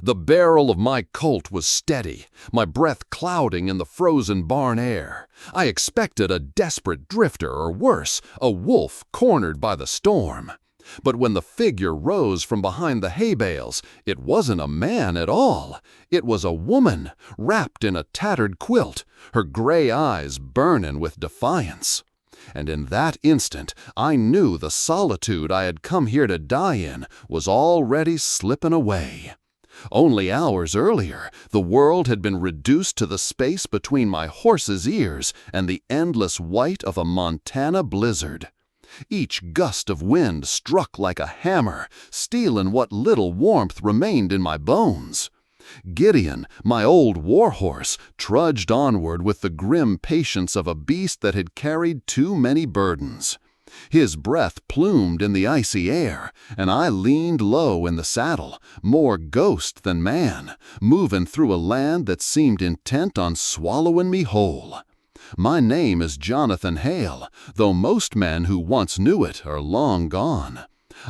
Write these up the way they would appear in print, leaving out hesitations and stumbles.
The barrel of my Colt was steady, my breath clouding in the frozen barn air. I expected a desperate drifter, or worse, a wolf cornered by the storm. But when the figure rose from behind the hay bales, it wasn't a man at all. It was a woman, wrapped in a tattered quilt, her gray eyes burning with defiance. And in that instant, I knew the solitude I had come here to die in was already slipping away. Only hours earlier, the world had been reduced to the space between my horse's ears and the endless white of a Montana blizzard. Each gust of wind struck like a hammer, stealing what little warmth remained in my bones. Gideon, my old war-horse, trudged onward with the grim patience of a beast that had carried too many burdens. His breath plumed in the icy air, and I leaned low in the saddle, more ghost than man, moving through a land that seemed intent on swallowing me whole. My name is Jonathan Hale, though most men who once knew it are long gone.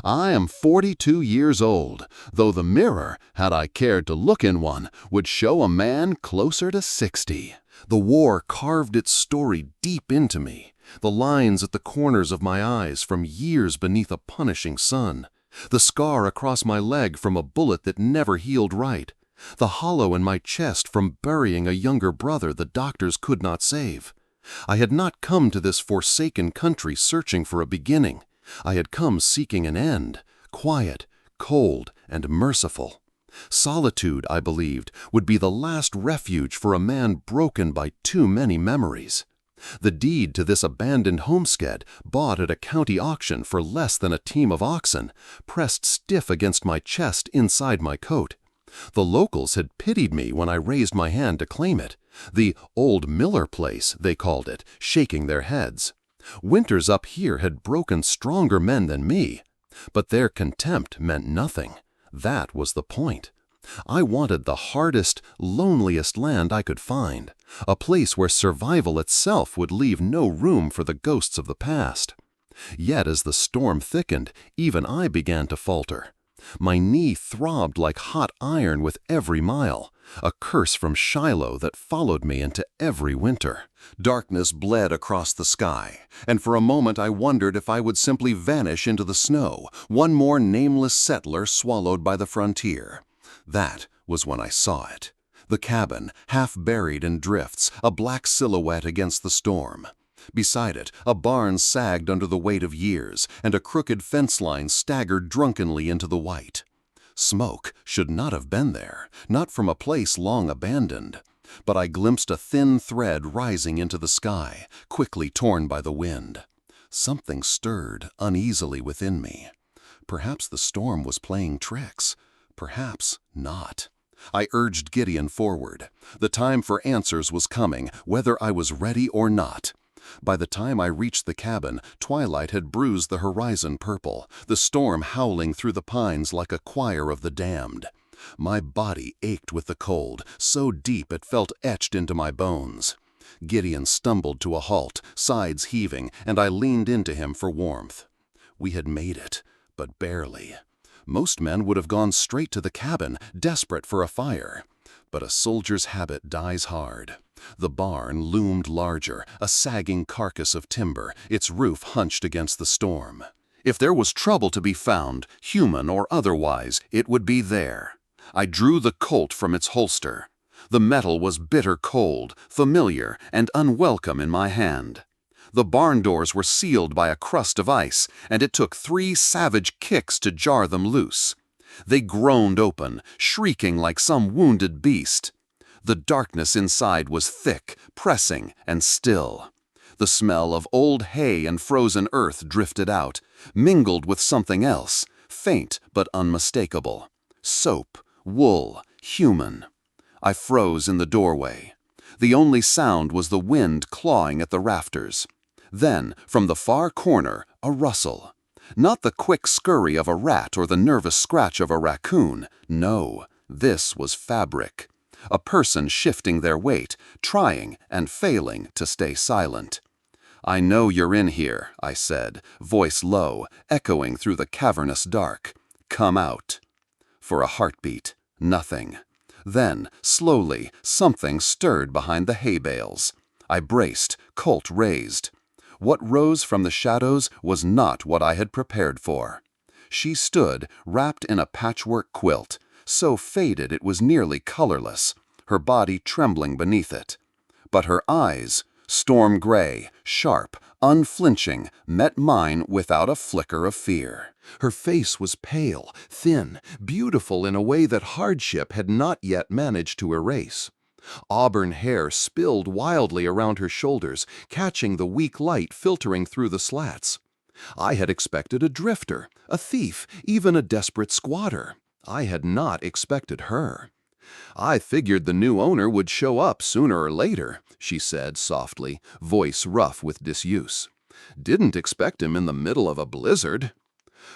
I am 42 years old, though the mirror, had I cared to look in one, would show a man closer to 60. The war carved its story deep into me, the lines at the corners of my eyes from years beneath a punishing sun, the scar across my leg from a bullet that never healed right, the hollow in my chest from burying a younger brother the doctors could not save. I had not come to this forsaken country searching for a beginning. I had come seeking an end, quiet, cold, and merciful. Solitude, I believed, would be the last refuge for a man broken by too many memories. The deed to this abandoned homestead, bought at a county auction for less than a team of oxen, pressed stiff against my chest inside my coat. The locals had pitied me when I raised my hand to claim it. The old Miller place, they called it, shaking their heads. Winters up here had broken stronger men than me, but their contempt meant nothing. That was the point. I wanted the hardest, loneliest land I could find, a place where survival itself would leave no room for the ghosts of the past. Yet as the storm thickened, even I began to falter. My knee throbbed like hot iron with every mile, a curse from Shiloh that followed me into every winter. Darkness bled across the sky, and for a moment I wondered if I would simply vanish into the snow, one more nameless settler swallowed by the frontier. That was when I saw it. The cabin, half buried in drifts, a black silhouette against the storm. Beside it, a barn sagged under the weight of years, and a crooked fence line staggered drunkenly into the white. Smoke should not have been there, not from a place long abandoned. But I glimpsed a thin thread rising into the sky, quickly torn by the wind. Something stirred uneasily within me. Perhaps the storm was playing tricks. Perhaps not. I urged Gideon forward. The time for answers was coming, whether I was ready or not. By the time I reached the cabin, twilight had bruised the horizon purple, the storm howling through the pines like a choir of the damned. My body ached with the cold, so deep it felt etched into my bones. Gideon stumbled to a halt, sides heaving, and I leaned into him for warmth. We had made it, but barely. Most men would have gone straight to the cabin, desperate for a fire. But a soldier's habit dies hard. The barn loomed larger, a sagging carcass of timber, its roof hunched against the storm. If there was trouble to be found, human or otherwise, it would be there. I drew the Colt from its holster. The metal was bitter cold, familiar, and unwelcome in my hand. The barn doors were sealed by a crust of ice, and it took 3 savage kicks to jar them loose. They groaned open, shrieking like some wounded beast. The darkness inside was thick, pressing, and still. The smell of old hay and frozen earth drifted out, mingled with something else, faint but unmistakable. Soap, wool, human. I froze in the doorway. The only sound was the wind clawing at the rafters. Then, from the far corner, a rustle. Not the quick scurry of a rat or the nervous scratch of a raccoon. No, this was fabric. A person shifting their weight, trying and failing to stay silent. "I know you're in here," I said, voice low, echoing through the cavernous dark. "Come out." For a heartbeat, Nothing. Then, slowly, something stirred behind the hay bales. I braced, Colt raised. What rose from the shadows was not what I had prepared for. She stood, wrapped in a patchwork quilt, so faded it was nearly colorless, her body trembling beneath it. But her eyes, storm gray, sharp, unflinching, met mine without a flicker of fear. Her face was pale, thin, beautiful in a way that hardship had not yet managed to erase. Auburn hair spilled wildly around her shoulders, catching the weak light filtering through the slats. I had expected a drifter, a thief, even a desperate squatter. I had not expected her. "I figured the new owner would show up sooner or later," she said softly, voice rough with disuse. "Didn't expect him in the middle of a blizzard."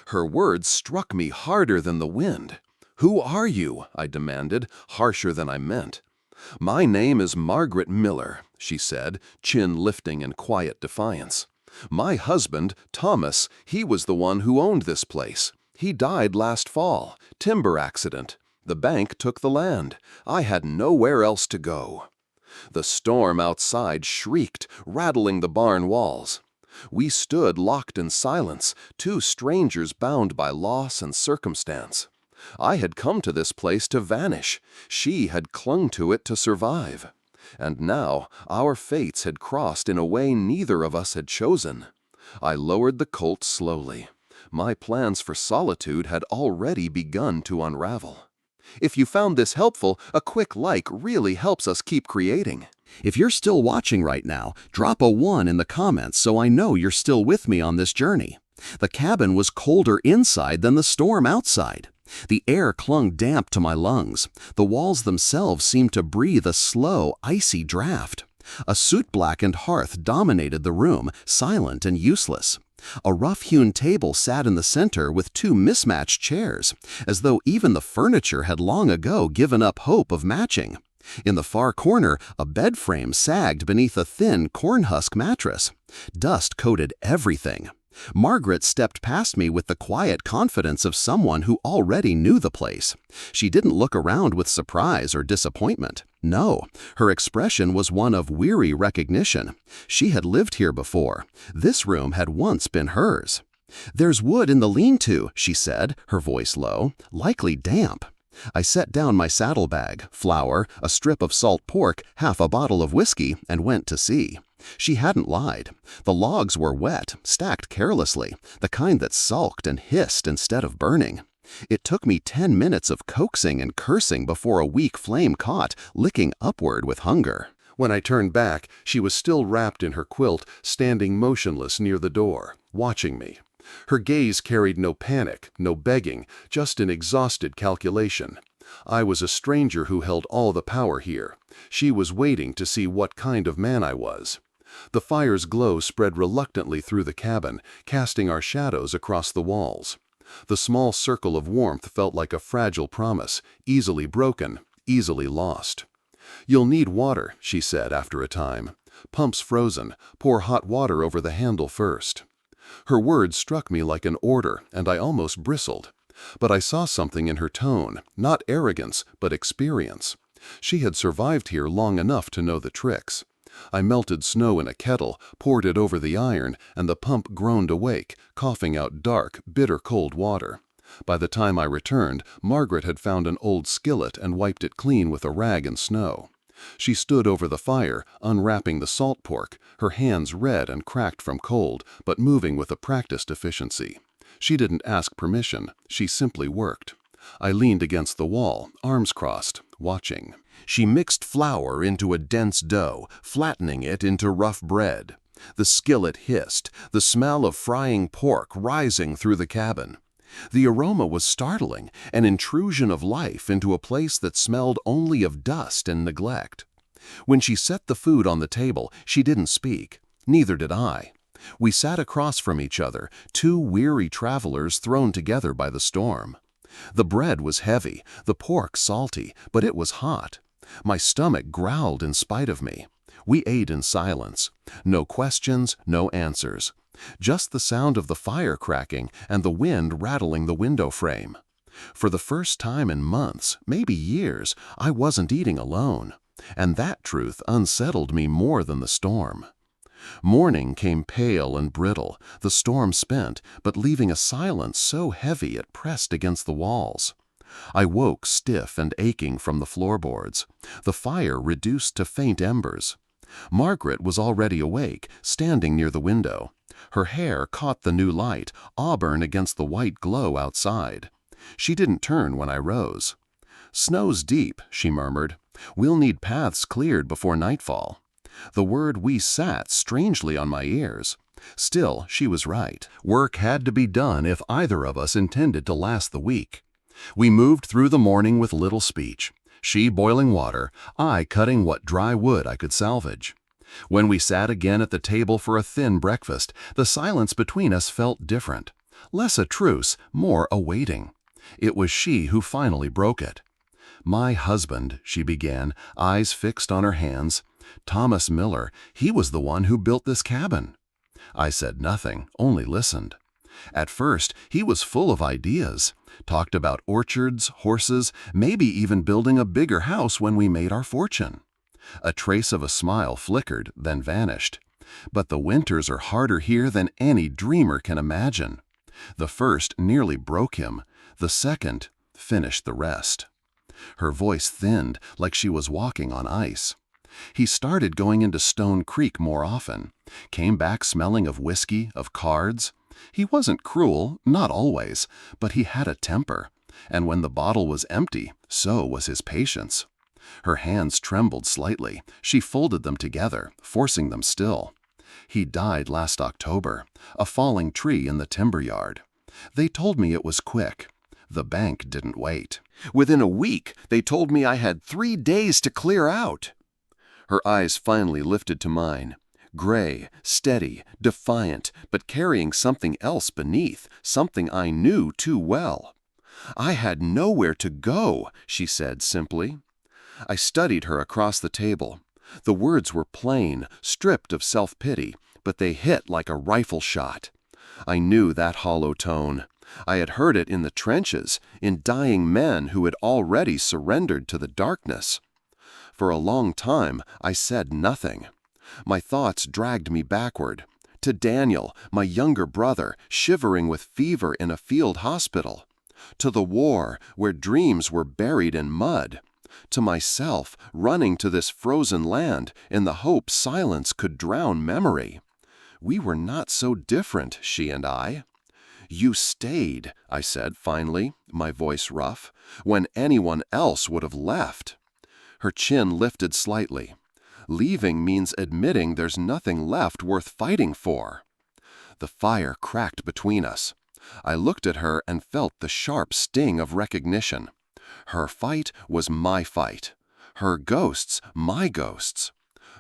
Her words struck me harder than the wind. "Who are you?" I demanded, harsher than I meant. "My name is Margaret Miller," she said, chin lifting in quiet defiance. "My husband, Thomas, he was the one who owned this place. He died last fall, timber accident. The bank took the land. I had nowhere else to go." The storm outside shrieked, rattling the barn walls. We stood locked in silence, two strangers bound by loss and circumstance. I had come to this place to vanish. She had clung to it to survive. And now our fates had crossed in a way neither of us had chosen. I lowered the Colt slowly. My plans for solitude had already begun to unravel. If you found this helpful, a quick like really helps us keep creating. If you're still watching right now, drop a 1 in the comments so I know you're still with me on this journey. The cabin was colder inside than the storm outside. The air clung damp to my lungs. The walls themselves seemed to breathe a slow, icy draft. A soot-blackened hearth dominated the room, silent and useless. A rough-hewn table sat in the center with two mismatched chairs, as though even the furniture had long ago given up hope of matching. In the far corner, a bed frame sagged beneath a thin cornhusk mattress. Dust coated everything. Margaret stepped past me with the quiet confidence of someone who already knew the place. She didn't look around with surprise or disappointment. No, her expression was one of weary recognition. She had lived here before. This room had once been hers. "There's wood in the lean-to," she said, her voice low, "likely damp." I set down my saddlebag, flour, a strip of salt pork, half a bottle of whiskey, and went to see. She hadn't lied. The logs were wet, stacked carelessly, the kind that sulked and hissed instead of burning. It took me 10 minutes of coaxing and cursing before a weak flame caught, licking upward with hunger. When I turned back, she was still wrapped in her quilt, standing motionless near the door, watching me. Her gaze carried no panic, no begging, just an exhausted calculation. I was a stranger who held all the power here. She was waiting to see what kind of man I was. The fire's glow spread reluctantly through the cabin, casting our shadows across the walls. The small circle of warmth felt like a fragile promise, easily broken, easily lost. "You'll need water," she said after a time. "Pump's frozen. Pour hot water over the handle first." Her words struck me like an order, and I almost bristled. But I saw something in her tone, not arrogance, but experience. She had survived here long enough to know the tricks. I melted snow in a kettle, poured it over the iron, and the pump groaned awake, coughing out dark, bitter cold water. By the time I returned, Margaret had found an old skillet and wiped it clean with a rag and snow. She stood over the fire, unwrapping the salt pork, her hands red and cracked from cold, but moving with a practiced efficiency. She didn't ask permission, she simply worked. I leaned against the wall, arms crossed, watching. She mixed flour into a dense dough, flattening it into rough bread. The skillet hissed, the smell of frying pork rising through the cabin. The aroma was startling, an intrusion of life into a place that smelled only of dust and neglect. When she set the food on the table, she didn't speak. Neither did I. We sat across from each other, two weary travelers thrown together by the storm. The bread was heavy, the pork salty, but it was hot. My stomach growled in spite of me. We ate in silence. No questions, no answers. Just the sound of the fire cracking and the wind rattling the window frame. For the first time in months, maybe years, I wasn't eating alone, and that truth unsettled me more than the storm. Morning came pale and brittle, the storm spent, but leaving a silence so heavy it pressed against the walls. I woke stiff and aching from the floorboards, the fire reduced to faint embers. Margaret was already awake, standing near the window. Her hair caught the new light, auburn against the white glow outside. She didn't turn when I rose. "Snow's deep," she murmured. "We'll need paths cleared before nightfall." The word "we" sat strangely on my ears. Still, she was right. Work had to be done if either of us intended to last the week. We moved through the morning with little speech, she boiling water, I cutting what dry wood I could salvage. When we sat again at the table for a thin breakfast, the silence between us felt different. Less a truce, more a waiting. It was she who finally broke it. "My husband," she began, eyes fixed on her hands. "Thomas Miller, he was the one who built this cabin." I said nothing, only listened. At first, he was full of ideas. Talked about orchards, horses, maybe even building a bigger house when we made our fortune. A trace of a smile flickered, then vanished. But the winters are harder here than any dreamer can imagine. The first nearly broke him. The second finished the rest. Her voice thinned, like she was walking on ice. He started going into Stone Creek more often. Came back smelling of whiskey, of cards. He wasn't cruel, not always, but he had a temper. And when the bottle was empty, so was his patience. Her hands trembled slightly. She folded them together, forcing them still. He died last October, a falling tree in the timber yard. They told me it was quick. The bank didn't wait. Within a week, they told me I had 3 days to clear out. Her eyes finally lifted to mine. Gray, steady, defiant, but carrying something else beneath, something I knew too well. "I had nowhere to go," she said simply. I studied her across the table. The words were plain, stripped of self-pity, but they hit like a rifle shot. I knew that hollow tone. I had heard it in the trenches, in dying men who had already surrendered to the darkness. For a long time, I said nothing. My thoughts dragged me backward, to Daniel, my younger brother, shivering with fever in a field hospital, to the war, where dreams were buried in mud, to myself, running to this frozen land in the hope silence could drown memory. We were not so different, she and I. "You stayed," I said finally, my voice rough, "when anyone else would have left." Her chin lifted slightly. "Leaving means admitting there's nothing left worth fighting for." The fire cracked between us. I looked at her and felt the sharp sting of recognition. Her fight was my fight. Her ghosts, my ghosts.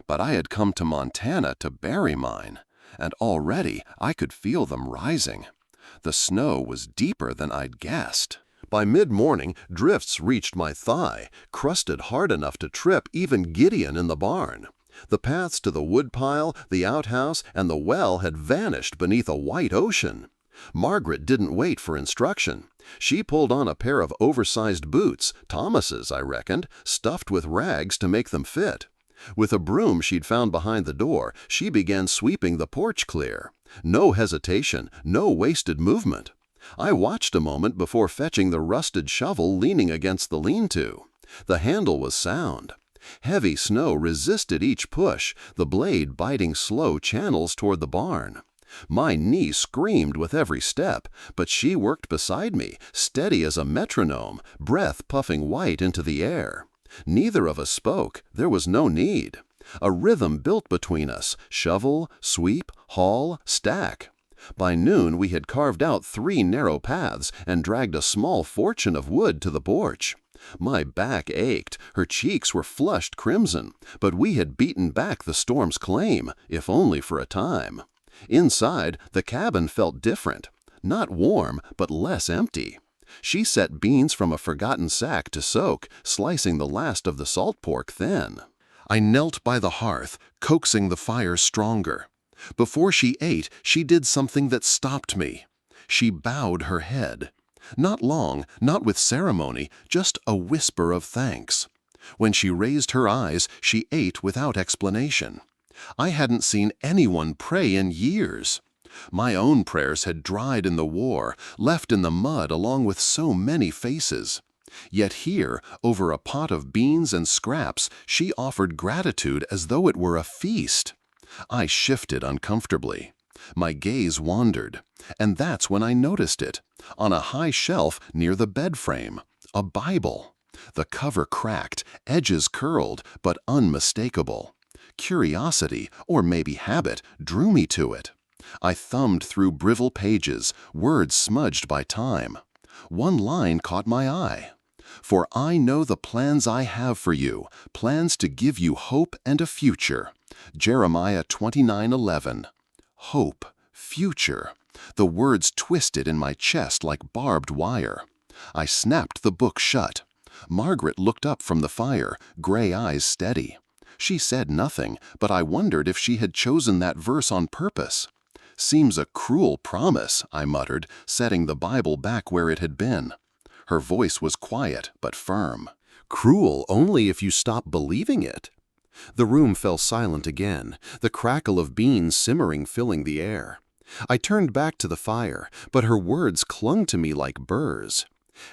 But I had come to Montana to bury mine, and already I could feel them rising. The snow was deeper than I'd guessed. By mid-morning, drifts reached my thigh, crusted hard enough to trip even Gideon in the barn. The paths to the woodpile, the outhouse, and the well had vanished beneath a white ocean. Margaret didn't wait for instruction. She pulled on a pair of oversized boots, Thomas's, I reckoned, stuffed with rags to make them fit. With a broom she'd found behind the door, she began sweeping the porch clear. No hesitation, no wasted movement. I watched a moment before fetching the rusted shovel leaning against the lean-to. The handle was sound. Heavy snow resisted each push, the blade biting slow channels toward the barn. My knee screamed with every step, but she worked beside me, steady as a metronome, breath puffing white into the air. Neither of us spoke. There was no need. A rhythm built between us, shovel, sweep, haul, stack. By noon we had carved out 3 narrow paths and dragged a small fortune of wood to the porch. My back ached, her cheeks were flushed crimson, but we had beaten back the storm's claim, if only for a time. Inside, the cabin felt different. Not warm, but less empty. She set beans from a forgotten sack to soak, slicing the last of the salt pork thin. I knelt by the hearth, coaxing the fire stronger. Before she ate, she did something that stopped me. She bowed her head. Not long, not with ceremony, just a whisper of thanks. When she raised her eyes, she ate without explanation. I hadn't seen anyone pray in years. My own prayers had dried in the war, left in the mud along with so many faces. Yet here, over a pot of beans and scraps, she offered gratitude as though it were a feast. I shifted uncomfortably. My gaze wandered, and that's when I noticed it. On a high shelf near the bed frame, a Bible. The cover cracked, edges curled, but unmistakable. Curiosity, or maybe habit, drew me to it. I thumbed through brittle pages, words smudged by time. One line caught my eye. "For I know the plans I have for you, plans to give you hope and a future." Jeremiah 29:11. Hope, future. The words twisted in my chest like barbed wire. I snapped the book shut. Margaret looked up from the fire, gray eyes steady. She said nothing, but I wondered if she had chosen that verse on purpose. "Seems a cruel promise," I muttered, setting the Bible back where it had been. Her voice was quiet but firm. "Cruel only if you stop believing it." The room fell silent again, the crackle of beans simmering filling the air. I turned back to the fire, but her words clung to me like burrs.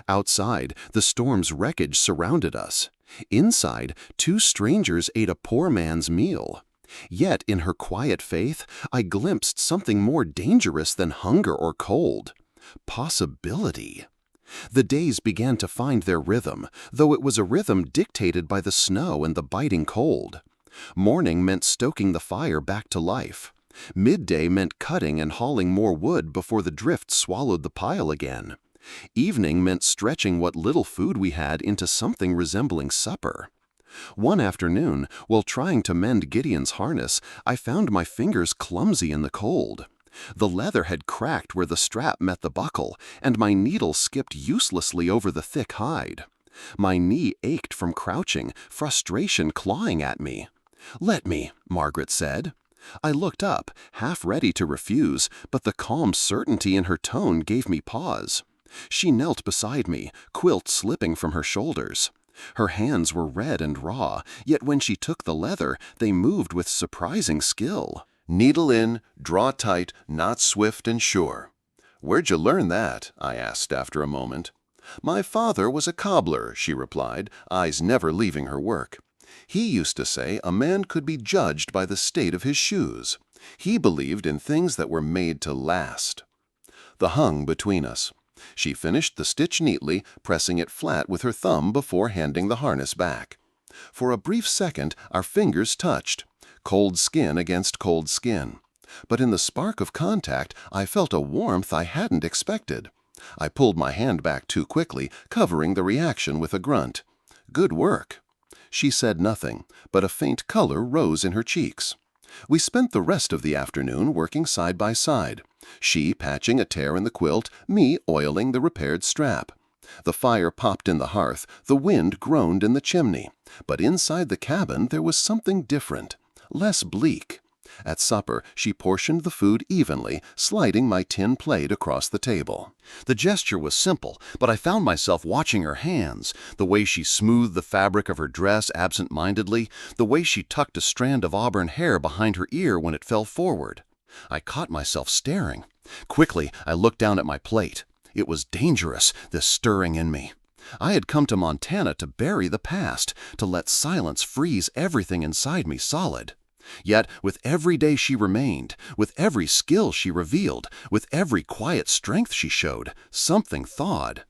Outside, the storm's wreckage surrounded us. Inside, two strangers ate a poor man's meal. Yet in her quiet faith, I glimpsed something more dangerous than hunger or cold. Possibility. The days began to find their rhythm, though it was a rhythm dictated by the snow and the biting cold. Morning meant stoking the fire back to life. Midday meant cutting and hauling more wood before the drift swallowed the pile again. Evening meant stretching what little food we had into something resembling supper. One afternoon, while trying to mend Gideon's harness, I found my fingers clumsy in the cold. The leather had cracked where the strap met the buckle, and my needle skipped uselessly over the thick hide. My knee ached from crouching, frustration clawing at me. "Let me," Margaret said. I looked up, half ready to refuse, but the calm certainty in her tone gave me pause. She knelt beside me, quilt slipping from her shoulders. Her hands were red and raw, yet when she took the leather, they moved with surprising skill. "Needle in, draw tight, not swift and sure." "Where'd you learn that?" I asked after a moment. "My father was a cobbler," she replied, eyes never leaving her work. "He used to say a man could be judged by the state of his shoes. He believed in things that were made to last." The hung between us. She finished the stitch neatly, pressing it flat with her thumb before handing the harness back. For a brief second, our fingers touched. Cold skin against cold skin. But in the spark of contact, I felt a warmth I hadn't expected. I pulled my hand back too quickly, covering the reaction with a grunt. "Good work." She said nothing, but a faint color rose in her cheeks. We spent the rest of the afternoon working side by side, she patching a tear in the quilt, me oiling the repaired strap. The fire popped in the hearth, the wind groaned in the chimney, but inside the cabin there was something different, less bleak. At supper, she portioned the food evenly, sliding my tin plate across the table. The gesture was simple, but I found myself watching her hands, the way she smoothed the fabric of her dress absent-mindedly, the way she tucked a strand of auburn hair behind her ear when it fell forward. I caught myself staring. Quickly, I looked down at my plate. It was dangerous, this stirring in me. I had come to Montana to bury the past, to let silence freeze everything inside me solid. Yet, with every day she remained, with every skill she revealed, with every quiet strength she showed, something thawed.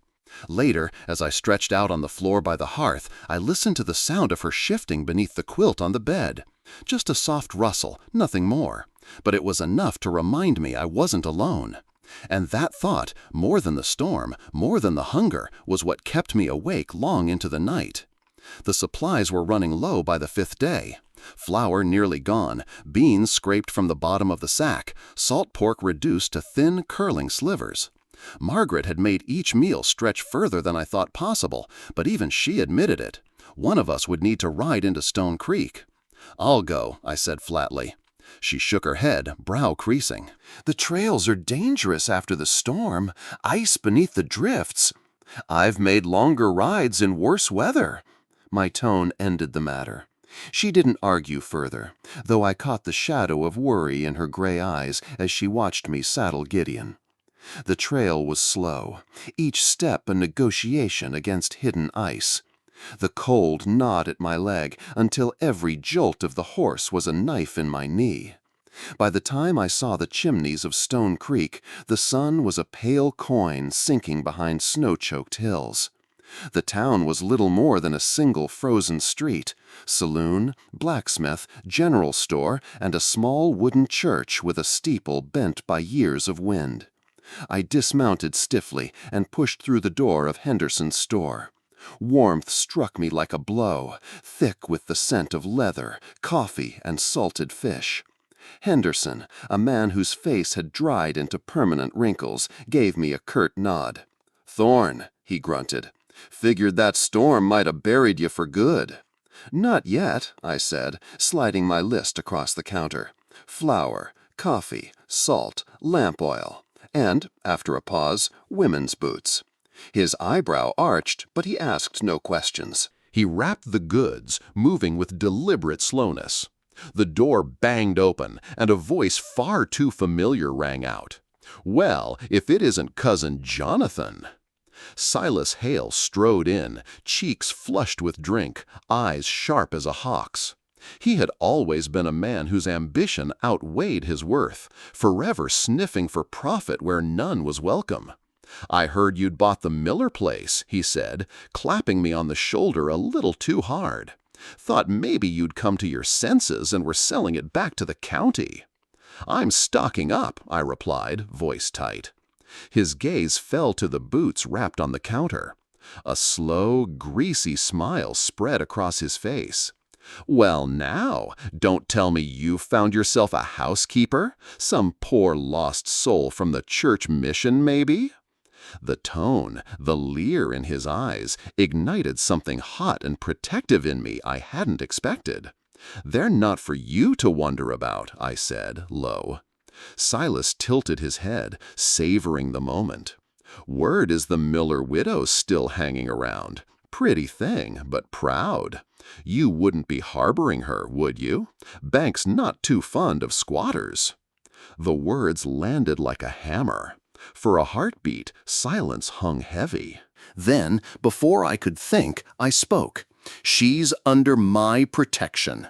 Later, as I stretched out on the floor by the hearth, I listened to the sound of her shifting beneath the quilt on the bed. Just a soft rustle, nothing more. But it was enough to remind me I wasn't alone. And that thought, more than the storm, more than the hunger, was what kept me awake long into the night. The supplies were running low by the 5th day. Flour nearly gone, beans scraped from the bottom of the sack, salt pork reduced to thin, curling slivers. Margaret had made each meal stretch further than I thought possible, but even she admitted it. One of us would need to ride into Stone Creek. "I'll go," I said flatly. She shook her head, brow creasing. "The trails are dangerous after the storm, ice beneath the drifts. I've made longer rides in worse weather." My tone ended the matter. She didn't argue further, though I caught the shadow of worry in her gray eyes as she watched me saddle Gideon. The trail was slow, each step a negotiation against hidden ice. The cold gnawed at my leg until every jolt of the horse was a knife in my knee. By the time I saw the chimneys of Stone Creek, the sun was a pale coin sinking behind snow-choked hills. The town was little more than a single frozen street: saloon, blacksmith, general store, and a small wooden church with a steeple bent by years of wind. I dismounted stiffly and pushed through the door of Henderson's store. Warmth struck me like a blow, thick with the scent of leather, coffee, and salted fish. Henderson, a man whose face had dried into permanent wrinkles, gave me a curt nod. "Thorne," he grunted. "Figured that storm might have buried you for good." "Not yet," I said, sliding my list across the counter. "Flour, coffee, salt, lamp oil, and," after a pause, "women's boots." His eyebrow arched, but he asked no questions. He wrapped the goods, moving with deliberate slowness. The door banged open, and a voice far too familiar rang out. "Well, if it isn't Cousin Jonathan!" Silas Hale strode in, cheeks flushed with drink, eyes sharp as a hawk's. He had always been a man whose ambition outweighed his worth, forever sniffing for profit where none was welcome. "I heard you'd bought the Miller place," he said, clapping me on the shoulder a little too hard. "Thought maybe you'd come to your senses and were selling it back to the county." "I'm stocking up," I replied, voice tight. His gaze fell to the boots wrapped on the counter. A slow, greasy smile spread across his face. "Well now, don't tell me you found yourself a housekeeper? Some poor lost soul from the church mission, maybe?" The tone, the leer in his eyes, ignited something hot and protective in me I hadn't expected. "They're not for you to wonder about," I said, low. Silas tilted his head, savoring the moment. "Word is the Miller widow's still hanging around. Pretty thing, but proud. You wouldn't be harboring her, would you? Bank's not too fond of squatters." The words landed like a hammer. For a heartbeat, silence hung heavy. Then, before I could think, I spoke. "She's under my protection."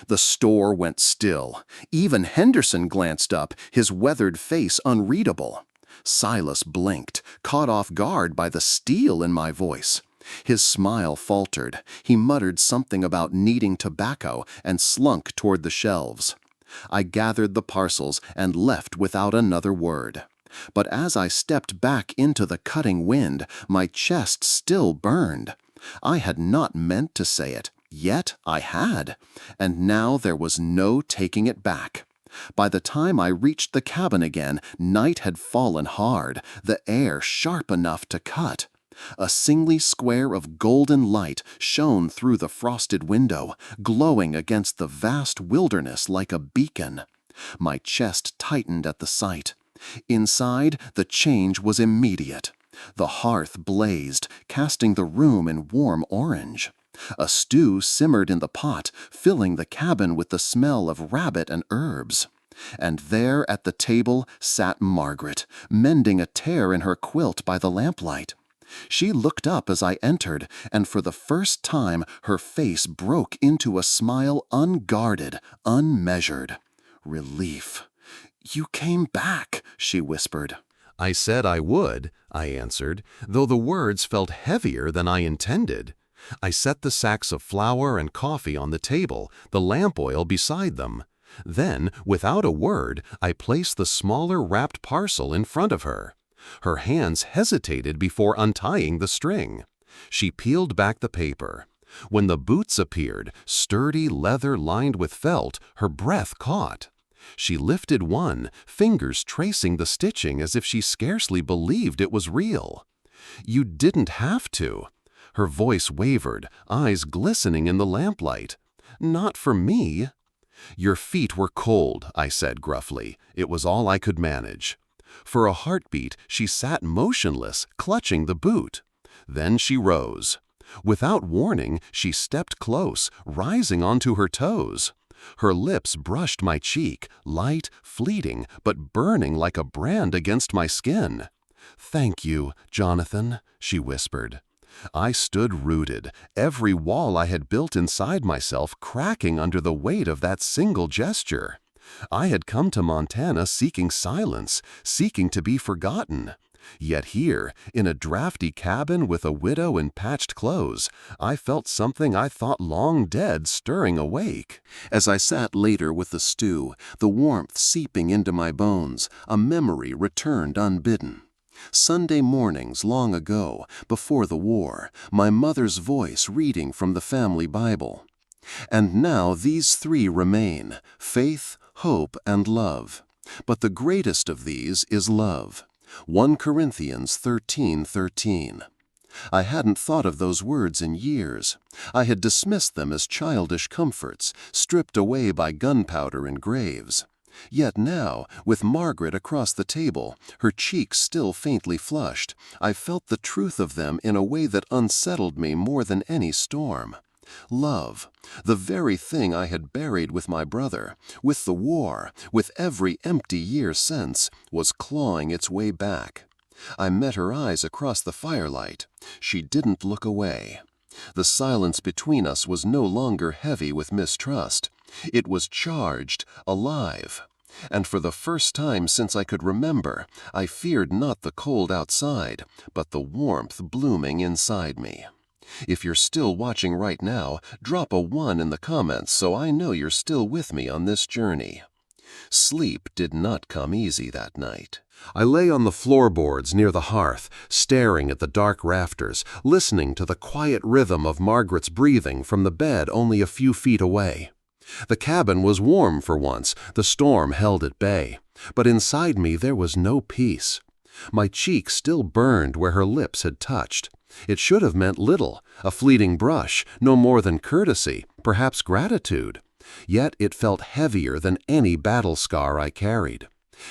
The store went still. Even Henderson glanced up, his weathered face unreadable. Silas blinked, caught off guard by the steel in my voice. His smile faltered. He muttered something about needing tobacco and slunk toward the shelves. I gathered the parcels and left without another word. But as I stepped back into the cutting wind, my chest still burned. I had not meant to say it, yet I had, and now there was no taking it back. By the time I reached the cabin again, night had fallen hard, the air sharp enough to cut. A singly square of golden light shone through the frosted window, glowing against the vast wilderness like a beacon. My chest tightened at the sight. Inside, the change was immediate. The hearth blazed, casting the room in warm orange. A stew simmered in the pot, filling the cabin with the smell of rabbit and herbs. And there at the table sat Margaret, mending a tear in her quilt by the lamplight. She looked up as I entered, and for the first time her face broke into a smile unguarded, unmeasured. Relief. "You came back," she whispered. "I said I would," I answered, though the words felt heavier than I intended. I set the sacks of flour and coffee on the table, the lamp oil beside them. Then, without a word, I placed the smaller wrapped parcel in front of her. Her hands hesitated before untying the string. She peeled back the paper. When the boots appeared, sturdy leather lined with felt, her breath caught. She lifted one, fingers tracing the stitching as if she scarcely believed it was real. "You didn't have to." Her voice wavered, eyes glistening in the lamplight. "Not for me." "Your feet were cold," I said gruffly. It was all I could manage. For a heartbeat, she sat motionless, clutching the boot. Then she rose. Without warning, she stepped close, rising onto her toes. Her lips brushed my cheek, light, fleeting, but burning like a brand against my skin. "Thank you, Jonathan," she whispered. I stood rooted, every wall I had built inside myself cracking under the weight of that single gesture. I had come to Montana seeking silence, seeking to be forgotten. Yet here, in a drafty cabin with a widow in patched clothes, I felt something I thought long dead stirring awake. As I sat later with the stew, the warmth seeping into my bones, a memory returned unbidden. Sunday mornings long ago, before the war, my mother's voice reading from the family Bible. And now these three remain: faith, hope, and love. But the greatest of these is love. 1 Corinthians 13:13. I hadn't thought of those words in years. I had dismissed them as childish comforts, stripped away by gunpowder and graves. Yet now, with Margaret across the table, her cheeks still faintly flushed, I felt the truth of them in a way that unsettled me more than any storm. Love, the very thing I had buried with my brother, with the war, with every empty year since, was clawing its way back. I met her eyes across the firelight. She didn't look away. The silence between us was no longer heavy with mistrust. It was charged, alive. And for the first time since I could remember, I feared not the cold outside, but the warmth blooming inside me. If you're still watching right now, drop a 1 in the comments so I know you're still with me on this journey. Sleep did not come easy that night. I lay on the floorboards near the hearth, staring at the dark rafters, listening to the quiet rhythm of Margaret's breathing from the bed only a few feet away. The cabin was warm for once, the storm held at bay. But inside me there was no peace. My cheek still burned where her lips had touched. It should have meant little, a fleeting brush, no more than courtesy, perhaps gratitude. Yet it felt heavier than any battle scar I carried.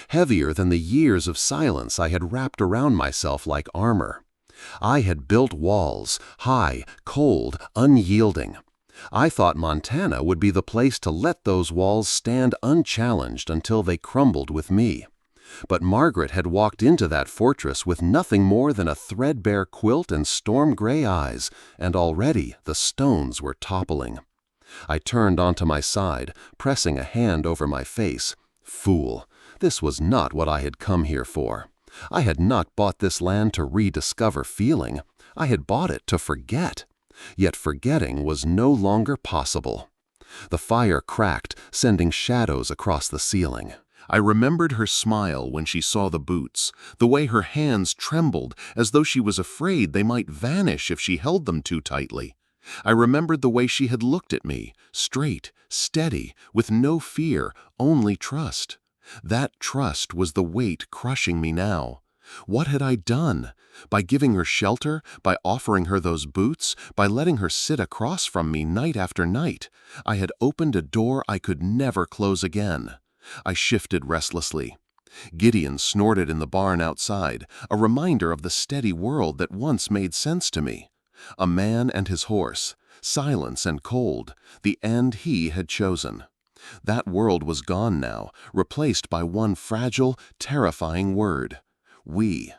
Heavier than the years of silence I had wrapped around myself like armor. I had built walls, high, cold, unyielding. I thought Montana would be the place to let those walls stand unchallenged until they crumbled with me. But Margaret had walked into that fortress with nothing more than a threadbare quilt and storm-gray eyes, and already the stones were toppling. I turned onto my side, pressing a hand over my face. Fool! This was not what I had come here for. I had not bought this land to rediscover feeling. I had bought it to forget. Yet forgetting was no longer possible. The fire cracked, sending shadows across the ceiling. I remembered her smile when she saw the boots, the way her hands trembled as though she was afraid they might vanish if she held them too tightly. I remembered the way she had looked at me, straight, steady, with no fear, only trust. That trust was the weight crushing me now. What had I done? By giving her shelter, by offering her those boots, by letting her sit across from me night after night, I had opened a door I could never close again. I shifted restlessly. Gideon snorted in the barn outside, a reminder of the steady world that once made sense to me. A man and his horse, silence and cold, the end he had chosen. That world was gone now, replaced by one fragile, terrifying word: we.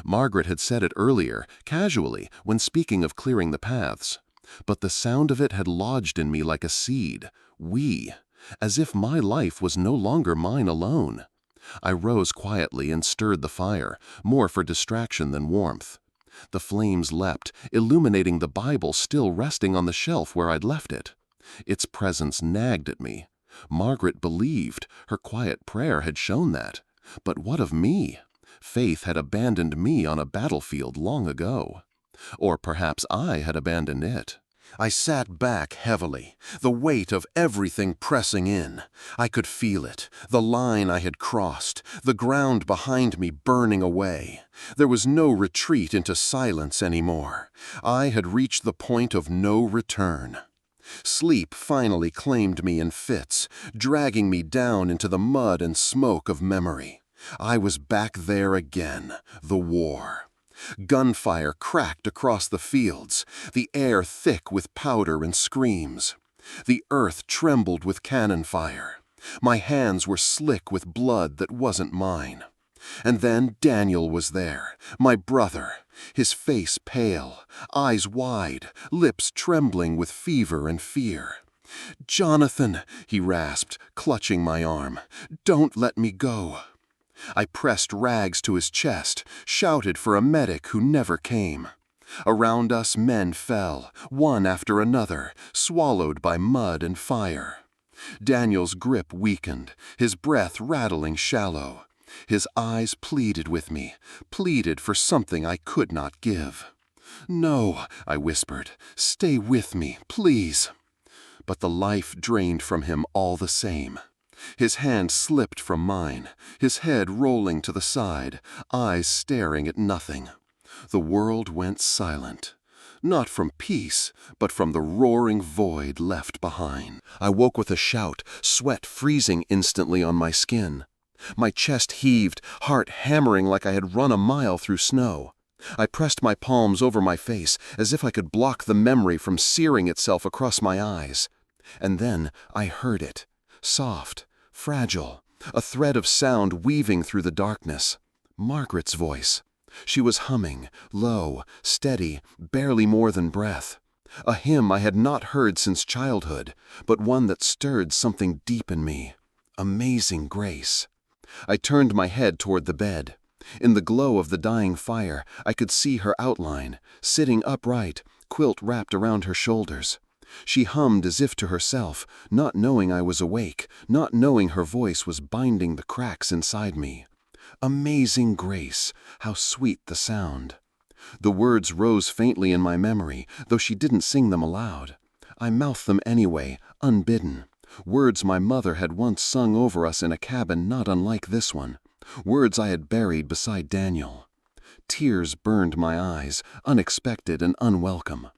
Margaret had said it earlier, casually, when speaking of clearing the paths. But the sound of it had lodged in me like a seed. We. As if my life was no longer mine alone. I rose quietly and stirred the fire, more for distraction than warmth. The flames leapt, illuminating the Bible still resting on the shelf where I'd left it. Its presence nagged at me. Margaret believed, her quiet prayer had shown that. But what of me? Faith had abandoned me on a battlefield long ago. Or perhaps I had abandoned it. I sat back heavily, the weight of everything pressing in. I could feel it, the line I had crossed, the ground behind me burning away. There was no retreat into silence anymore. I had reached the point of no return. Sleep finally claimed me in fits, dragging me down into the mud and smoke of memory. I was back there again, the war. Gunfire cracked across the fields, the air thick with powder and screams. The earth trembled with cannon fire. My hands were slick with blood that wasn't mine. And then Daniel was there, my brother, his face pale, eyes wide, lips trembling with fever and fear. "Jonathan," he rasped, clutching my arm, "don't let me go." I pressed rags to his chest, shouted for a medic who never came. Around us men fell, one after another, swallowed by mud and fire. Daniel's grip weakened, his breath rattling shallow. His eyes pleaded with me, pleaded for something I could not give. "No," I whispered, "stay with me, please." But the life drained from him all the same. His hand slipped from mine, his head rolling to the side, eyes staring at nothing. The world went silent. Not from peace, but from the roaring void left behind. I woke with a shout, sweat freezing instantly on my skin. My chest heaved, heart hammering like I had run a mile through snow. I pressed my palms over my face as if I could block the memory from searing itself across my eyes. And then I heard it, soft, fragile, a thread of sound weaving through the darkness. Margaret's voice. She was humming, low, steady, barely more than breath. A hymn I had not heard since childhood, but one that stirred something deep in me. Amazing grace. I turned my head toward the bed. In the glow of the dying fire, I could see her outline, sitting upright, quilt wrapped around her shoulders. She hummed as if to herself, not knowing I was awake, not knowing her voice was binding the cracks inside me. Amazing grace, how sweet the sound. The words rose faintly in my memory, though she didn't sing them aloud. I mouthed them anyway, unbidden. Words my mother had once sung over us in a cabin not unlike this one. Words I had buried beside Daniel. Tears burned my eyes, unexpected and unwelcome.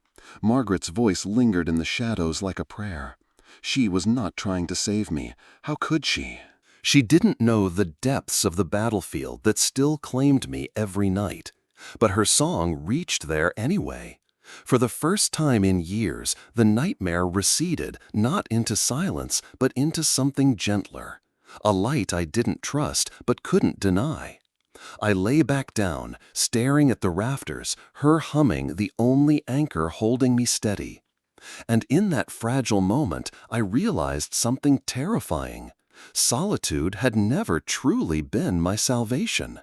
Margaret's voice lingered in the shadows like a prayer. She was not trying to save me. How could she? She didn't know the depths of the battlefield that still claimed me every night. But her song reached there anyway. For the first time in years, the nightmare receded, not into silence, but into something gentler. A light I didn't trust, but couldn't deny. I lay back down, staring at the rafters, her humming the only anchor holding me steady. And in that fragile moment, I realized something terrifying. Solitude had never truly been my salvation.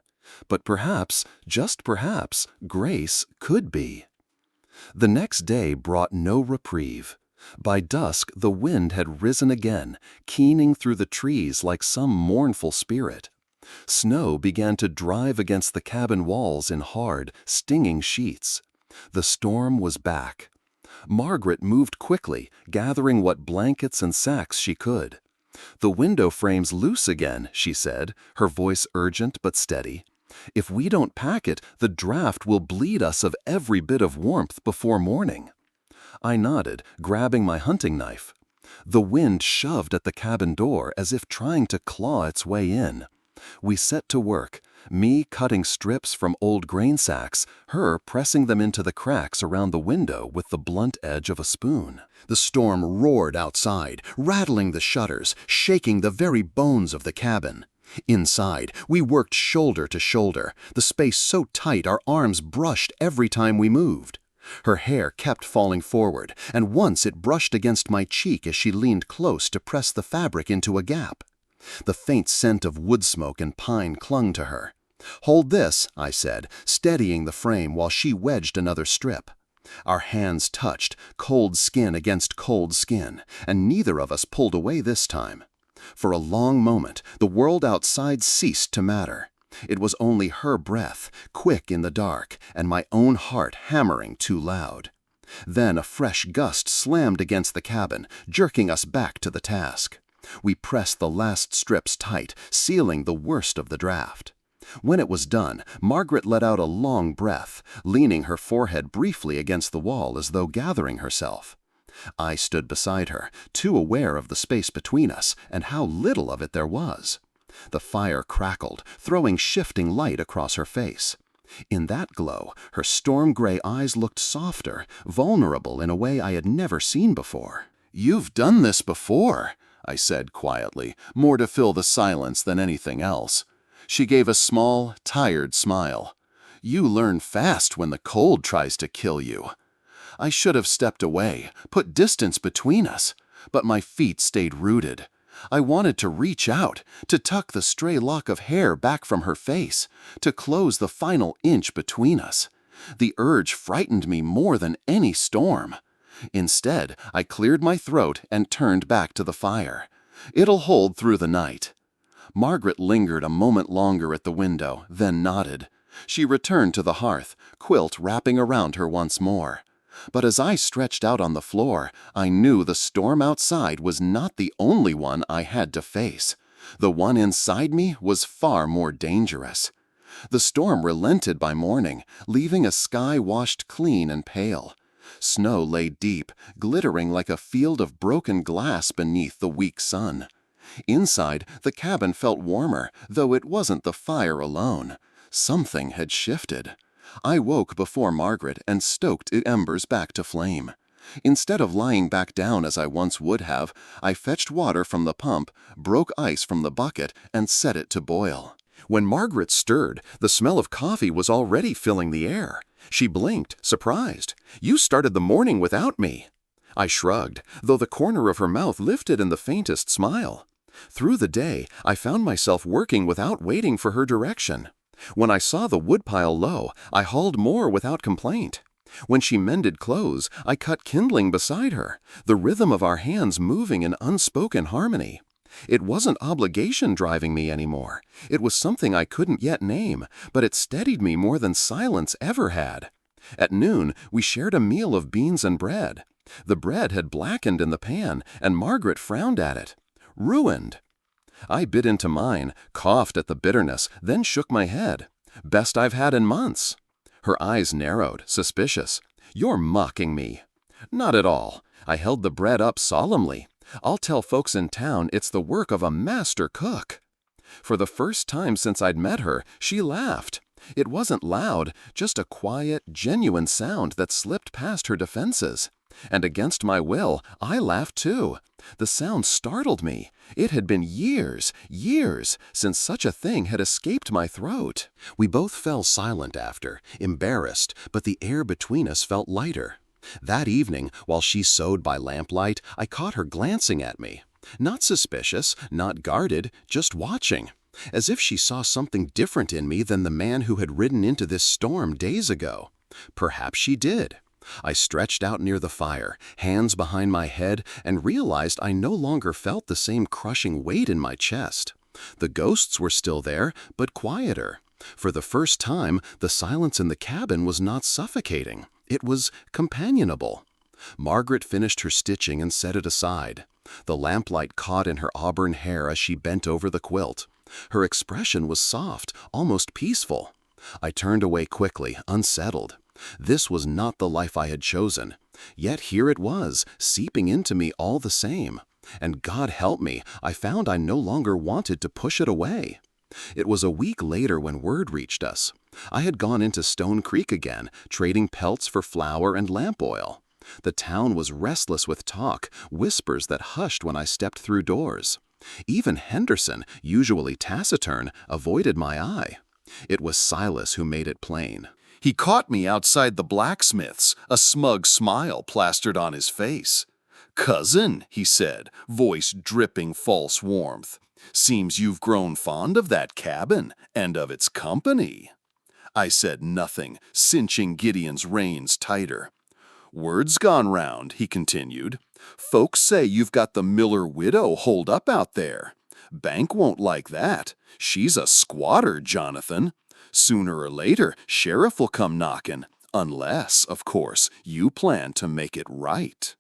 But perhaps, just perhaps, grace could be. The next day brought no reprieve. By dusk, the wind had risen again, keening through the trees like some mournful spirit. Snow began to drive against the cabin walls in hard, stinging sheets. The storm was back. Margaret moved quickly, gathering what blankets and sacks she could. "The window frame's loose again," she said, her voice urgent but steady. "If we don't pack it, the draft will bleed us of every bit of warmth before morning." I nodded, grabbing my hunting knife. The wind shoved at the cabin door as if trying to claw its way in. We set to work, me cutting strips from old grain sacks, her pressing them into the cracks around the window with the blunt edge of a spoon. The storm roared outside, rattling the shutters, shaking the very bones of the cabin. Inside, we worked shoulder to shoulder, the space so tight our arms brushed every time we moved. Her hair kept falling forward, and once it brushed against my cheek as she leaned close to press the fabric into a gap. The faint scent of wood smoke and pine clung to her. "Hold this," I said, steadying the frame while she wedged another strip. Our hands touched, cold skin against cold skin, and neither of us pulled away this time. For a long moment, the world outside ceased to matter. It was only her breath, quick in the dark, and my own heart hammering too loud. Then a fresh gust slammed against the cabin, jerking us back to the task. We pressed the last strips tight, sealing the worst of the draft. When it was done, Margaret let out a long breath, leaning her forehead briefly against the wall as though gathering herself. I stood beside her, too aware of the space between us and how little of it there was. The fire crackled, throwing shifting light across her face. In that glow, her storm-gray eyes looked softer, vulnerable in a way I had never seen before. "You've done this before," I said quietly, more to fill the silence than anything else. She gave a small, tired smile. "You learn fast when the cold tries to kill you." I should have stepped away, put distance between us, but my feet stayed rooted. I wanted to reach out, to tuck the stray lock of hair back from her face, to close the final inch between us. The urge frightened me more than any storm. Instead, I cleared my throat and turned back to the fire. "It'll hold through the night." Margaret lingered a moment longer at the window, then nodded. She returned to the hearth, quilt wrapping around her once more. But as I stretched out on the floor, I knew the storm outside was not the only one I had to face. The one inside me was far more dangerous. The storm relented by morning, leaving a sky washed clean and pale. Snow lay deep, glittering like a field of broken glass beneath the weak sun. Inside, the cabin felt warmer, though it wasn't the fire alone. Something had shifted. I woke before Margaret and stoked the embers back to flame. Instead of lying back down as I once would have, I fetched water from the pump, broke ice from the bucket, and set it to boil. When Margaret stirred, the smell of coffee was already filling the air. She blinked, surprised. "You started the morning without me." I shrugged, though the corner of her mouth lifted in the faintest smile. Through the day, I found myself working without waiting for her direction. When I saw the woodpile low, I hauled more without complaint. When she mended clothes, I cut kindling beside her, the rhythm of our hands moving in unspoken harmony. It wasn't obligation driving me anymore. It was something I couldn't yet name, but it steadied me more than silence ever had. At noon, we shared a meal of beans and bread. The bread had blackened in the pan, and Margaret frowned at it. "Ruined." I bit into mine, coughed at the bitterness, then shook my head. "Best I've had in months." Her eyes narrowed, suspicious. "You're mocking me." "Not at all." I held the bread up solemnly. "I'll tell folks in town it's the work of a master cook." For the first time since I'd met her, she laughed. It wasn't loud, just a quiet, genuine sound that slipped past her defenses. And against my will, I laughed too. The sound startled me. It had been years, years, since such a thing had escaped my throat. We both fell silent after, embarrassed, but the air between us felt lighter. That evening, while she sewed by lamplight, I caught her glancing at me. Not suspicious, not guarded, just watching. As if she saw something different in me than the man who had ridden into this storm days ago. Perhaps she did. I stretched out near the fire, hands behind my head, and realized I no longer felt the same crushing weight in my chest. The ghosts were still there, but quieter. For the first time, the silence in the cabin was not suffocating. It was companionable. Margaret finished her stitching and set it aside. The lamplight caught in her auburn hair as she bent over the quilt. Her expression was soft, almost peaceful. I turned away quickly, unsettled. This was not the life I had chosen. Yet here it was, seeping into me all the same. And God help me, I found I no longer wanted to push it away. It was a week later when word reached us. I had gone into Stone Creek again, trading pelts for flour and lamp oil. The town was restless with talk, whispers that hushed when I stepped through doors. Even Henderson, usually taciturn, avoided my eye. It was Silas who made it plain. He caught me outside the blacksmith's, a smug smile plastered on his face. "Cousin," he said, voice dripping false warmth, "seems you've grown fond of that cabin and of its company." I said nothing, cinching Gideon's reins tighter. "Word's gone round," he continued. "Folks say you've got the Miller widow holed up out there. Bank won't like that. She's a squatter, Jonathan. Sooner or later, sheriff will come knocking, unless, of course, you plan to make it right."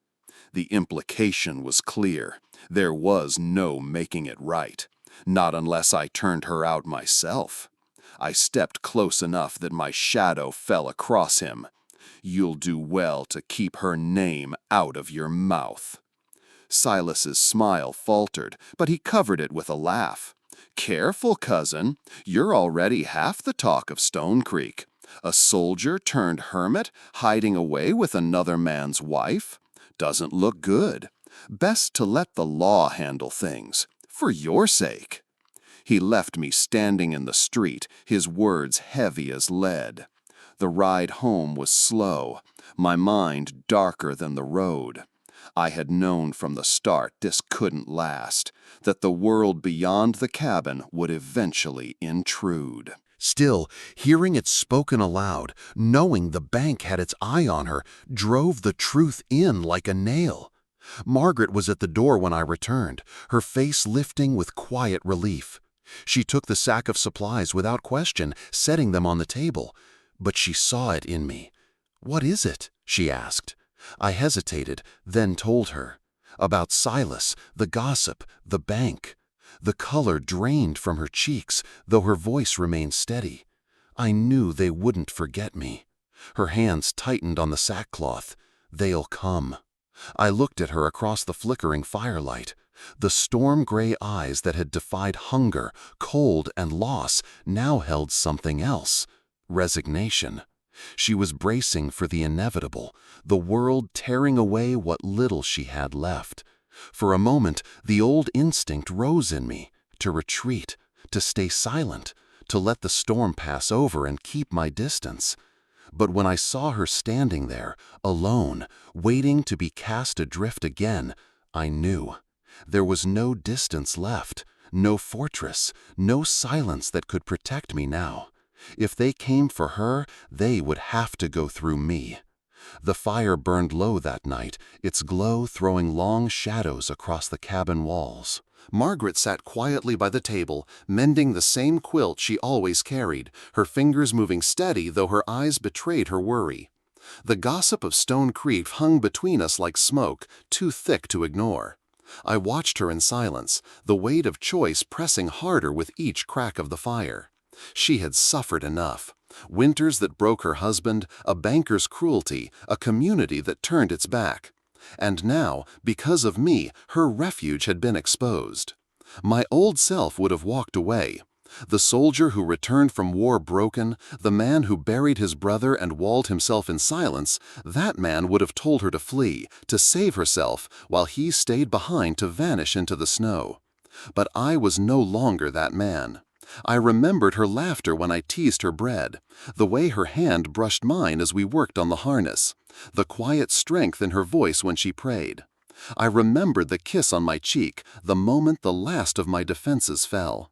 The implication was clear. There was no making it right. Not unless I turned her out myself. I stepped close enough that my shadow fell across him. You'll do well to keep her name out of your mouth." Silas's smile faltered, but he covered it with a laugh. "Careful, cousin. You're already half the talk of Stone Creek. A soldier turned hermit hiding away with another man's wife? Doesn't look good. Best to let the law handle things, for your sake." He left me standing in the street, his words heavy as lead. The ride home was slow, my mind darker than the road. I had known from the start this couldn't last, that the world beyond the cabin would eventually intrude. Still, hearing it spoken aloud, knowing the bank had its eye on her, drove the truth in like a nail. Margaret was at the door when I returned, her face lifting with quiet relief. She took the sack of supplies without question, setting them on the table. But she saw it in me. "What is it?" she asked. I hesitated, then told her. About Silas, the gossip, the bank. The color drained from her cheeks, though her voice remained steady. I knew they wouldn't forget me. Her hands tightened on the sackcloth. "They'll come." I looked at her across the flickering firelight. The storm-gray eyes that had defied hunger, cold, and loss now held something else: resignation. She was bracing for the inevitable, the world tearing away what little she had left. For a moment, the old instinct rose in me, to retreat, to stay silent, to let the storm pass over and keep my distance. But when I saw her standing there, alone, waiting to be cast adrift again, I knew. There was no distance left, no fortress, no silence that could protect me now. If they came for her, they would have to go through me. The fire burned low that night, its glow throwing long shadows across the cabin walls. Margaret sat quietly by the table, mending the same quilt she always carried, her fingers moving steady though her eyes betrayed her worry. The gossip of Stone Creek hung between us like smoke, too thick to ignore. I watched her in silence, the weight of choice pressing harder with each crack of the fire. She had suffered enough. Winters that broke her husband, a banker's cruelty, a community that turned its back. And now, because of me, her refuge had been exposed. My old self would have walked away. The soldier who returned from war broken, the man who buried his brother and walled himself in silence, that man would have told her to flee, to save herself, while he stayed behind to vanish into the snow. But I was no longer that man. I remembered her laughter when I teased her bread, the way her hand brushed mine as we worked on the harness, the quiet strength in her voice when she prayed. I remembered the kiss on my cheek the moment the last of my defenses fell.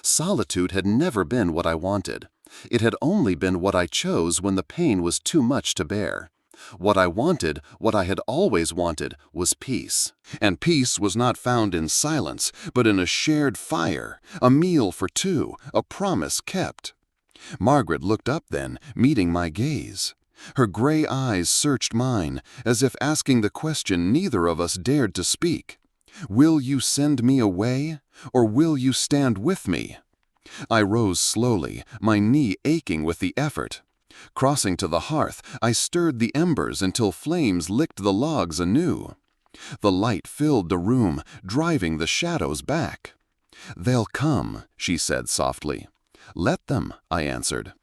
Solitude had never been what I wanted. It had only been what I chose when the pain was too much to bear. What I wanted, what I had always wanted, was peace. And peace was not found in silence, but in a shared fire, a meal for two, a promise kept. Margaret looked up then, meeting my gaze. Her gray eyes searched mine, as if asking the question neither of us dared to speak. "Will you send me away, or will you stand with me?" I rose slowly, my knee aching with the effort. Crossing to the hearth, I stirred the embers until flames licked the logs anew. The light filled the room, driving the shadows back. "They'll come," she said softly. "Let them," I answered.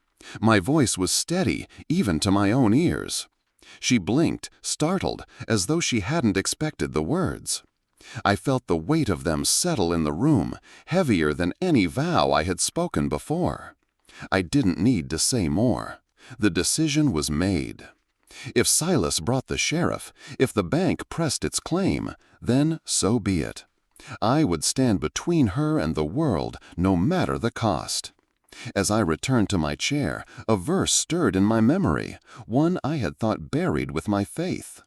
My voice was steady, even to my own ears. She blinked, startled, as though she hadn't expected the words. I felt the weight of them settle in the room, heavier than any vow I had spoken before. I didn't need to say more. The decision was made. If Silas brought the sheriff, if the bank pressed its claim, then so be it. I would stand between her and the world, no matter the cost. As I returned to my chair, a verse stirred in my memory, one I had thought buried with my faith.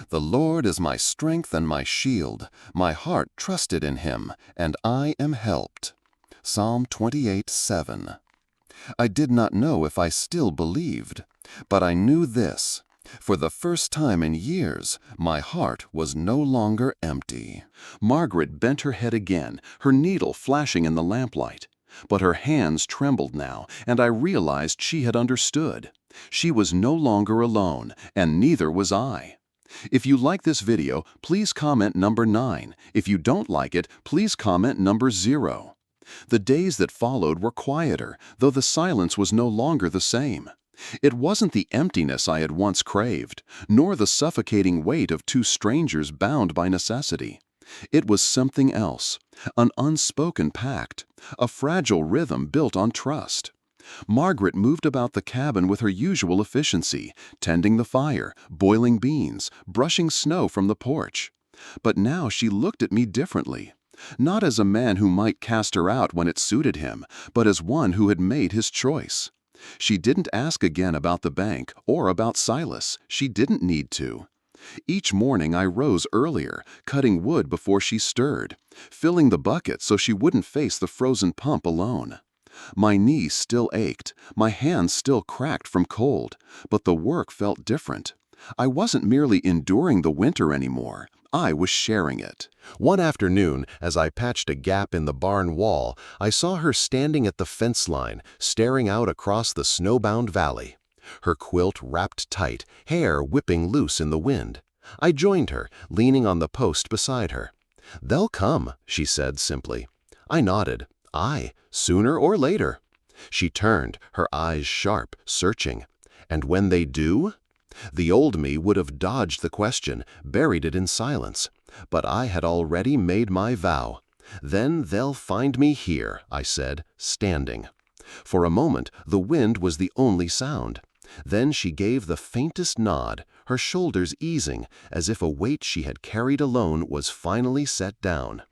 "The Lord is my strength and my shield. My heart trusted in him, and I am helped." Psalm 28:7. I did not know if I still believed, but I knew this. For the first time in years, my heart was no longer empty. Margaret bent her head again, her needle flashing in the lamplight. But her hands trembled now, and I realized she had understood. She was no longer alone, and neither was I. If you like this video, please comment number 9. If you don't like it, please comment number 0. The days that followed were quieter, though the silence was no longer the same. It wasn't the emptiness I had once craved, nor the suffocating weight of two strangers bound by necessity. It was something else, an unspoken pact, a fragile rhythm built on trust. Margaret moved about the cabin with her usual efficiency, tending the fire, boiling beans, brushing snow from the porch. But now she looked at me differently. Not as a man who might cast her out when it suited him, but as one who had made his choice. She didn't ask again about the bank or about Silas. She didn't need to. Each morning I rose earlier, cutting wood before she stirred, filling the bucket so she wouldn't face the frozen pump alone. My knees still ached, my hands still cracked from cold, but the work felt different. I wasn't merely enduring the winter anymore. I was sharing it. One afternoon, as I patched a gap in the barn wall, I saw her standing at the fence line, staring out across the snowbound valley. Her quilt wrapped tight, hair whipping loose in the wind. I joined her, leaning on the post beside her. "They'll come," she said simply. I nodded. "Aye, sooner or later." She turned, her eyes sharp, searching. "And when they do?" The old me would have dodged the question, buried it in silence. But I had already made my vow. "Then they'll find me here," I said, standing. For a moment, the wind was the only sound. Then she gave the faintest nod, her shoulders easing, as if a weight she had carried alone was finally set down.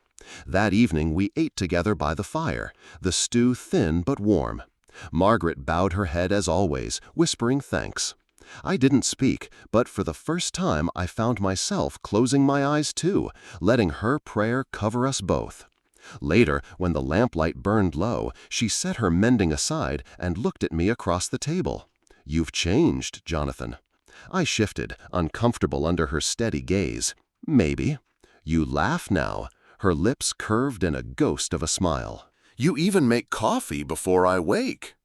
That evening we ate together by the fire, the stew thin but warm. Margaret bowed her head as always, whispering thanks. I didn't speak, but for the first time I found myself closing my eyes too, letting her prayer cover us both. Later, when the lamplight burned low, she set her mending aside and looked at me across the table. "You've changed, Jonathan." I shifted, uncomfortable under her steady gaze. "Maybe." "You laugh now." Her lips curved in a ghost of a smile. "You even make coffee before I wake."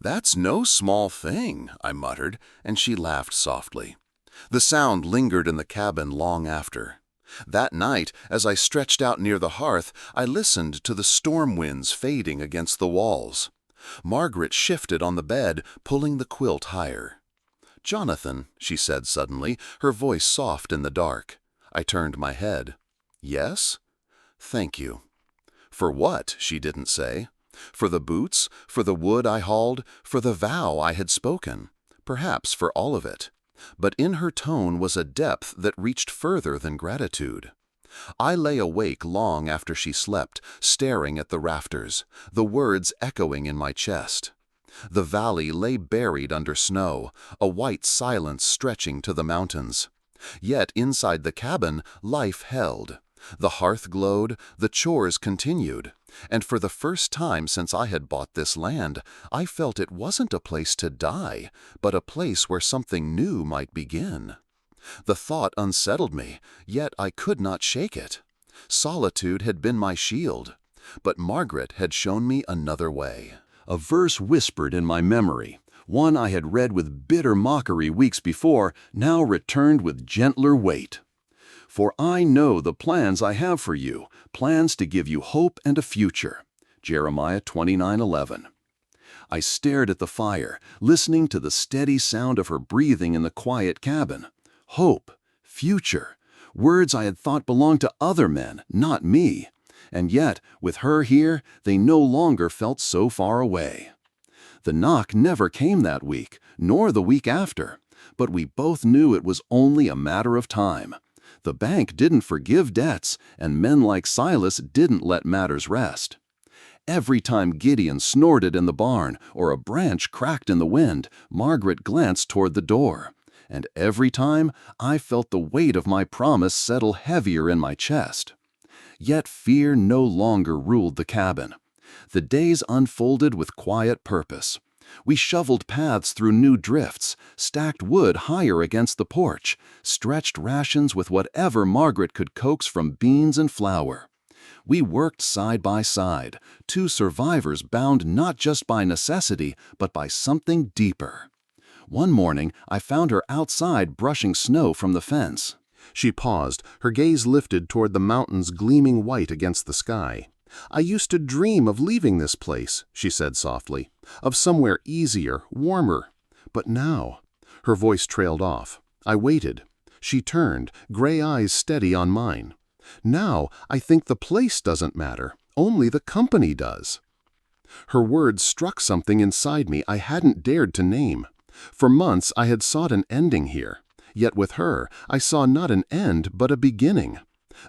"That's no small thing," I muttered, and she laughed softly. The sound lingered in the cabin long after. That night, as I stretched out near the hearth, I listened to the storm winds fading against the walls. Margaret shifted on the bed, pulling the quilt higher. "Jonathan," she said suddenly, her voice soft in the dark. I turned my head. "Yes?" "Thank you." "For what?" she didn't say. For the boots, for the wood I hauled, for the vow I had spoken. Perhaps for all of it. But in her tone was a depth that reached further than gratitude. I lay awake long after she slept, staring at the rafters, the words echoing in my chest. The valley lay buried under snow, a white silence stretching to the mountains. Yet inside the cabin, life held. The hearth glowed, the chores continued, and for the first time since I had bought this land, I felt it wasn't a place to die, but a place where something new might begin. The thought unsettled me, yet I could not shake it. Solitude had been my shield, but Margaret had shown me another way. A verse whispered in my memory, one I had read with bitter mockery weeks before, now returned with gentler weight. "For I know the plans I have for you, plans to give you hope and a future." Jeremiah 29:11. I stared at the fire, listening to the steady sound of her breathing in the quiet cabin. Hope, future, words I had thought belonged to other men, not me. And yet, with her here, they no longer felt so far away. The knock never came that week, nor the week after, but we both knew it was only a matter of time. The bank didn't forgive debts, and men like Silas didn't let matters rest. Every time Gideon snorted in the barn or a branch cracked in the wind, Margaret glanced toward the door. And every time, I felt the weight of my promise settle heavier in my chest. Yet fear no longer ruled the cabin. The days unfolded with quiet purpose. We shoveled paths through new drifts, stacked wood higher against the porch, stretched rations with whatever Margaret could coax from beans and flour. We worked side by side, two survivors bound not just by necessity, but by something deeper. One morning, I found her outside brushing snow from the fence. She paused, her gaze lifted toward the mountains gleaming white against the sky. "I used to dream of leaving this place," she said softly, "of somewhere easier, warmer. But now—" Her voice trailed off. I waited. She turned, gray eyes steady on mine. "Now I think the place doesn't matter, only the company does." Her words struck something inside me I hadn't dared to name. For months I had sought an ending here. Yet with her, I saw not an end, but a beginning.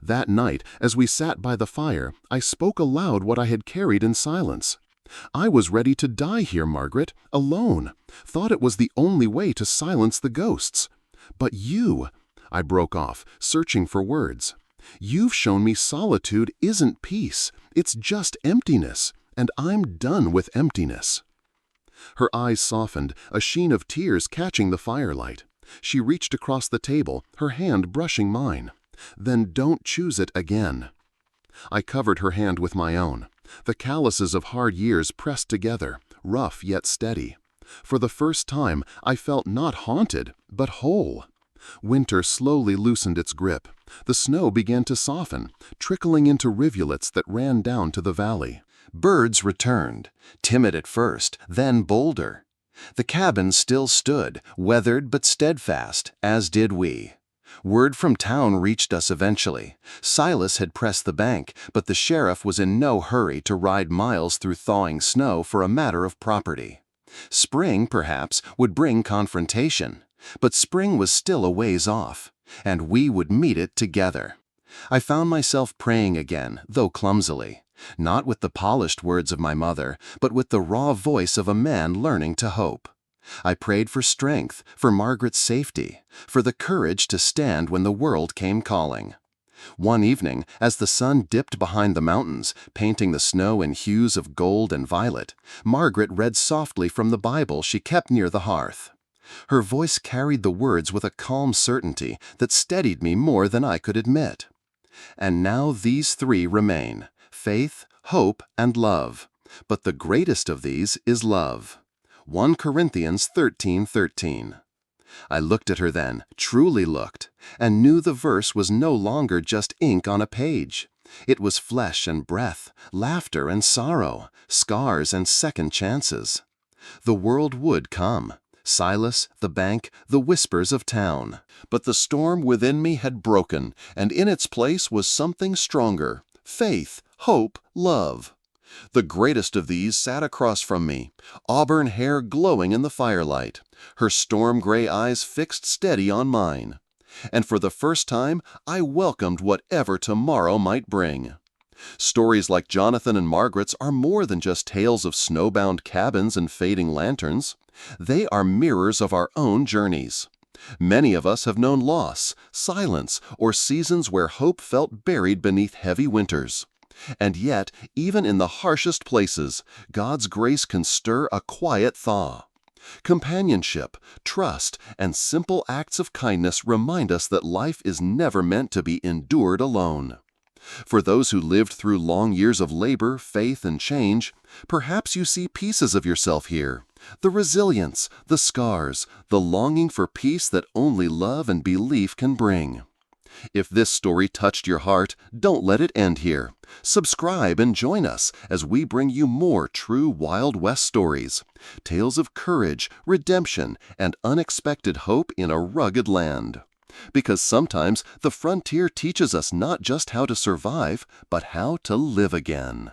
That night, as we sat by the fire, I spoke aloud what I had carried in silence. "I was ready to die here, Margaret, alone. Thought it was the only way to silence the ghosts. But you—" I broke off, searching for words. "You've shown me solitude isn't peace. It's just emptiness. And I'm done with emptiness." Her eyes softened, a sheen of tears catching the firelight. She reached across the table, her hand brushing mine. "Then don't choose it again." I covered her hand with my own. The calluses of hard years pressed together, rough yet steady. For the first time, I felt not haunted, but whole. Winter slowly loosened its grip. The snow began to soften, trickling into rivulets that ran down to the valley. Birds returned, timid at first, then bolder. The cabin still stood, weathered but steadfast, as did we. Word from town reached us eventually. Silas had pressed the bank, but the sheriff was in no hurry to ride miles through thawing snow for a matter of property. Spring, perhaps, would bring confrontation, but spring was still a ways off, and we would meet it together. I found myself praying again, though clumsily. Not with the polished words of my mother, but with the raw voice of a man learning to hope. I prayed for strength, for Margaret's safety, for the courage to stand when the world came calling. One evening, as the sun dipped behind the mountains, painting the snow in hues of gold and violet, Margaret read softly from the Bible she kept near the hearth. Her voice carried the words with a calm certainty that steadied me more than I could admit. "And now these three remain: faith, hope, and love. But the greatest of these is love." 1 Corinthians 13:13. I looked at her then, truly looked, and knew the verse was no longer just ink on a page. It was flesh and breath, laughter and sorrow, scars and second chances. The world would come. Silas, the bank, the whispers of town. But the storm within me had broken, and in its place was something stronger: faith, hope, love. The greatest of these sat across from me, auburn hair glowing in the firelight, her storm-gray eyes fixed steady on mine. And for the first time, I welcomed whatever tomorrow might bring. Stories like Jonathan and Margaret's are more than just tales of snowbound cabins and fading lanterns. They are mirrors of our own journeys. Many of us have known loss, silence, or seasons where hope felt buried beneath heavy winters. And yet, even in the harshest places, God's grace can stir a quiet thaw. Companionship, trust, and simple acts of kindness remind us that life is never meant to be endured alone. For those who lived through long years of labor, faith, and change, perhaps you see pieces of yourself here. The resilience, the scars, the longing for peace that only love and belief can bring. If this story touched your heart, don't let it end here. Subscribe and join us as we bring you more true Wild West stories, tales of courage, redemption, and unexpected hope in a rugged land. Because sometimes the frontier teaches us not just how to survive, but how to live again.